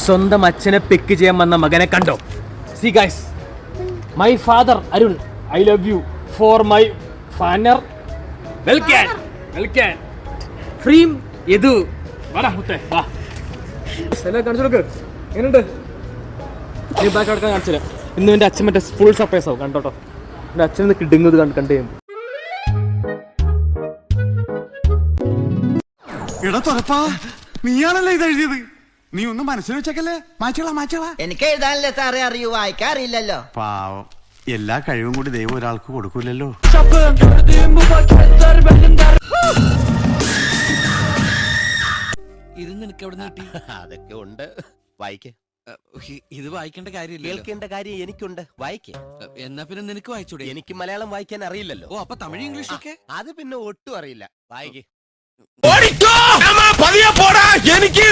സ്വന്തം അച്ഛനെ പിക്ക് ചെയ്യാൻ വന്ന മകനെ കണ്ടോ? See guys, my father Arun, I love you for my ഫാനർ. വെൽക്കം വെൽക്കം ഫ്രീം യദു. വാടാ മുത്തേ വാ. എല്ലാം കാണിച്ചു കൊടുക്ക്. എങ്ങനെയുണ്ട്? നീ ബാക്ക് അടക്കാൻ കാണിച്ചില്ല. ഇന്ന് എൻ്റെ അച്ഛൻ മറ്റേ ഫുൾ സർപ്രൈസ് ആവും കണ്ടോട്ടോ. എൻ്റെ അച്ഛൻ നിന്ന് കിടുന്നത് കണ്ടു കഴിയുമ്പോൾ എടാ തുറപ്പാ, നീയാണല്ലേ ഇത് എഴുതിയത്? നീ ഒന്നും മനസ്സിൽ വെച്ചേക്കല്ലേ? മാച്ചോളാ. എനിക്ക് എഴുതാനല്ലേ സാറേ അറിയൂ, വായിക്കാറില്ലല്ലോ. പാവം, എല്ലാ കഴിവും കൂടി ദൈവം ഒരാൾക്ക് കൊടുക്കൂലല്ലോ. ഇത് നിനക്ക് എവിടെ കിട്ടി? അതൊക്കെ ഉണ്ട്, വായിക്കേ. ഇത് വായിക്കേണ്ട കാര്യമില്ല. കേൾക്കേണ്ട കാര്യം എനിക്കുണ്ട്, വായിക്കേ. എന്നാ പിന്നെ നിനക്ക് വായിച്ചൂടെ? എനിക്ക് മലയാളം വായിക്കാൻ അറിയില്ലല്ലോ. ഓ, അപ്പൊ തമിഴ് ഇംഗ്ലീഷ് ഒക്കെ? അത് പിന്നെ ഒട്ടും അറിയില്ല, വായിക്കേ. എനിക്ക്